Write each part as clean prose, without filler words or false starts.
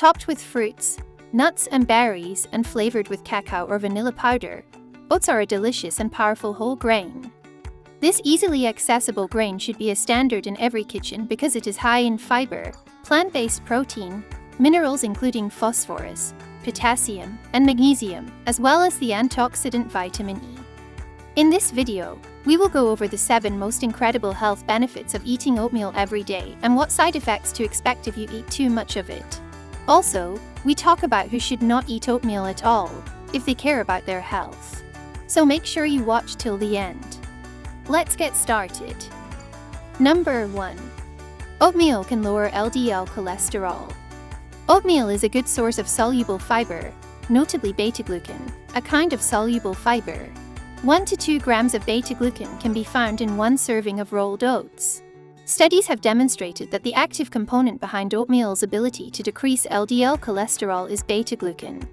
Topped with fruits, nuts and berries and flavored with cacao or vanilla powder, oats are a delicious and powerful whole grain. This easily accessible grain should be a standard in every kitchen because it is high in fiber, plant-based protein, minerals including phosphorus, potassium, and magnesium, as well as the antioxidant vitamin E. In this video, we will go over the 7 most incredible health benefits of eating oatmeal every day and what side effects to expect if you eat too much of it. Also, we talk about who should not eat oatmeal at all, if they care about their health. So make sure you watch till the end. Let's get started. Number 1. Oatmeal can lower LDL cholesterol. Oatmeal is a good source of soluble fiber, notably beta-glucan, a kind of soluble fiber. 1 to 2 grams of beta-glucan can be found in 1 serving of rolled oats. Studies have demonstrated that the active component behind oatmeal's ability to decrease LDL cholesterol is beta-glucan.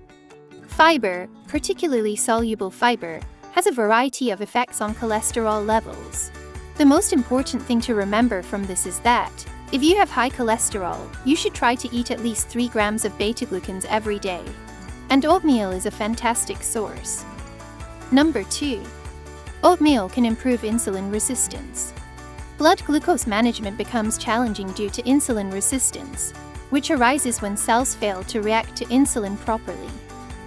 Fiber, particularly soluble fiber, has a variety of effects on cholesterol levels. The most important thing to remember from this is that, if you have high cholesterol, you should try to eat at least 3 grams of beta-glucans every day. And oatmeal is a fantastic source. Number 2. Oatmeal can improve insulin resistance. Blood glucose management becomes challenging due to insulin resistance, which arises when cells fail to react to insulin properly.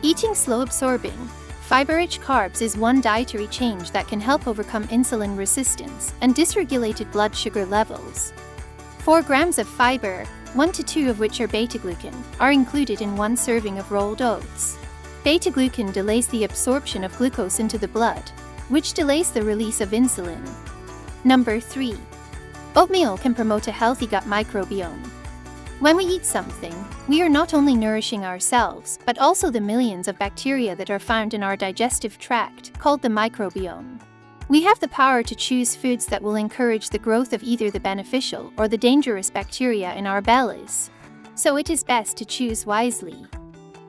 Eating slow-absorbing, fiber-rich carbs is one dietary change that can help overcome insulin resistance and dysregulated blood sugar levels. 4 grams of fiber, 1 to 2 of which are beta-glucan, are included in 1 serving of rolled oats. Beta-glucan delays the absorption of glucose into the blood, which delays the release of insulin. Number 3. Oatmeal can promote a healthy gut microbiome. When we eat something, we are not only nourishing ourselves, but also the millions of bacteria that are found in our digestive tract, called the microbiome. We have the power to choose foods that will encourage the growth of either the beneficial or the dangerous bacteria in our bellies. So it is best to choose wisely.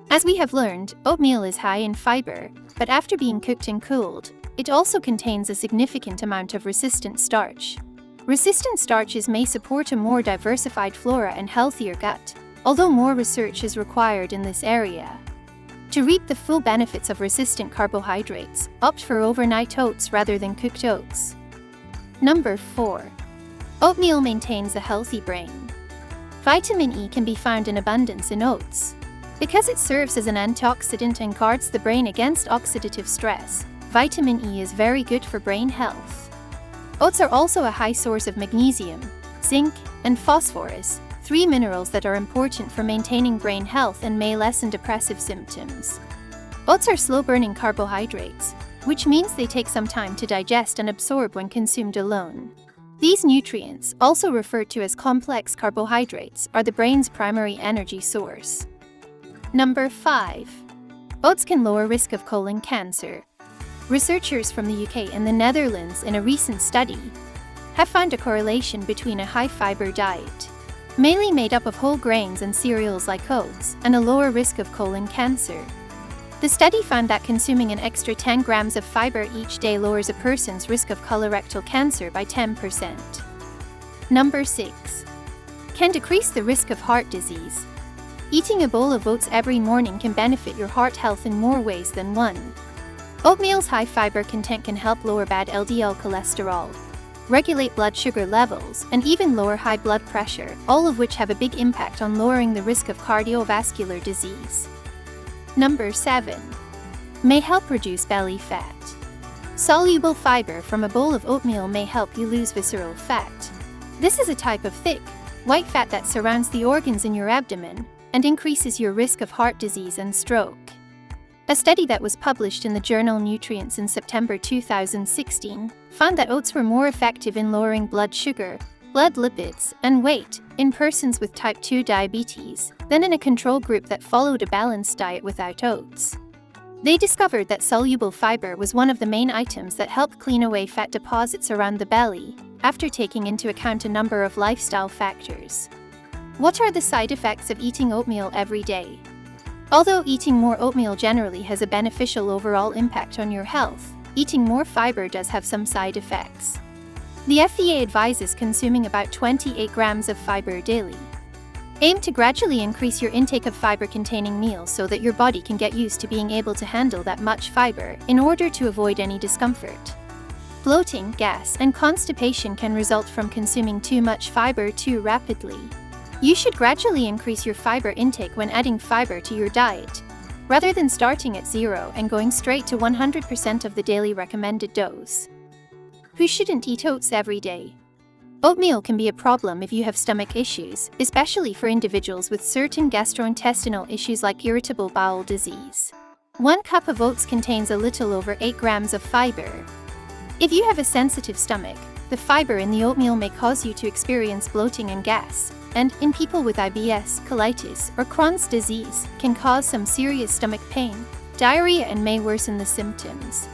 As we have learned, oatmeal is high in fiber, but after being cooked and cooled, it also contains a significant amount of resistant starch. Resistant starches may support a more diversified flora and healthier gut, although more research is required in this area. To reap the full benefits of resistant carbohydrates, opt for overnight oats rather than cooked oats. Number 4. Oatmeal maintains a healthy brain. Vitamin E can be found in abundance in oats. Because it serves as an antioxidant and guards the brain against oxidative stress, vitamin E is very good for brain health. Oats are also a high source of magnesium, zinc, and phosphorus, 3 minerals that are important for maintaining brain health and may lessen depressive symptoms. Oats are slow-burning carbohydrates, which means they take some time to digest and absorb when consumed alone. These nutrients, also referred to as complex carbohydrates, are the brain's primary energy source. Number 5. Oats can lower risk of colon cancer. Researchers from the UK and the Netherlands in a recent study have found a correlation between a high-fiber diet, mainly made up of whole grains and cereals like oats, and a lower risk of colon cancer. The study found that consuming an extra 10 grams of fiber each day lowers a person's risk of colorectal cancer by 10%. Number 6. Can decrease the risk of heart disease. Eating a bowl of oats every morning can benefit your heart health in more ways than one. Oatmeal's high fiber content can help lower bad LDL cholesterol, regulate blood sugar levels, and even lower high blood pressure, all of which have a big impact on lowering the risk of cardiovascular disease. Number 7. May help reduce belly fat. Soluble fiber from a bowl of oatmeal may help you lose visceral fat. This is a type of thick, white fat that surrounds the organs in your abdomen and increases your risk of heart disease and stroke. A study that was published in the journal Nutrients in September 2016 found that oats were more effective in lowering blood sugar, blood lipids, and weight in persons with type 2 diabetes than in a control group that followed a balanced diet without oats. They discovered that soluble fiber was one of the main items that helped clean away fat deposits around the belly, after taking into account a number of lifestyle factors. What are the side effects of eating oatmeal every day? Although eating more oatmeal generally has a beneficial overall impact on your health, eating more fiber does have some side effects. The FDA advises consuming about 28 grams of fiber daily. Aim to gradually increase your intake of fiber-containing meals so that your body can get used to being able to handle that much fiber in order to avoid any discomfort. Bloating, gas, and constipation can result from consuming too much fiber too rapidly. You should gradually increase your fiber intake when adding fiber to your diet, rather than starting at 0 and going straight to 100% of the daily recommended dose. Who shouldn't eat oats every day? Oatmeal can be a problem if you have stomach issues, especially for individuals with certain gastrointestinal issues like irritable bowel disease. 1 cup of oats contains a little over 8 grams of fiber. If you have a sensitive stomach, the fiber in the oatmeal may cause you to experience bloating and gas, and in people with IBS, colitis, or Crohn's disease, can cause some serious stomach pain, diarrhea, and may worsen the symptoms.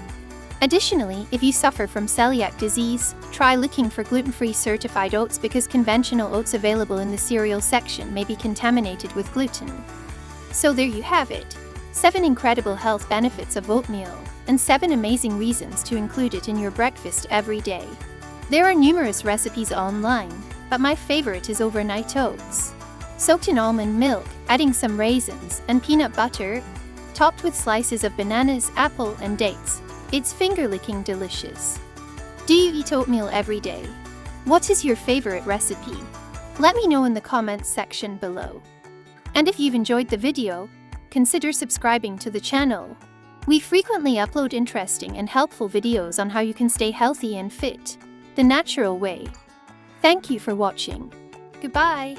Additionally, if you suffer from celiac disease, try looking for gluten-free certified oats because conventional oats available in the cereal section may be contaminated with gluten. So there you have it, 7 incredible health benefits of oatmeal, and 7 amazing reasons to include it in your breakfast every day. There are numerous recipes online, but my favorite is overnight oats. Soaked in almond milk, adding some raisins and peanut butter, topped with slices of bananas, apple, and dates. It's finger-licking delicious. Do you eat oatmeal every day? What is your favorite recipe? Let me know in the comments section below. And if you've enjoyed the video, consider subscribing to the channel. We frequently upload interesting and helpful videos on how you can stay healthy and fit, the natural way. Thank you for watching. Goodbye.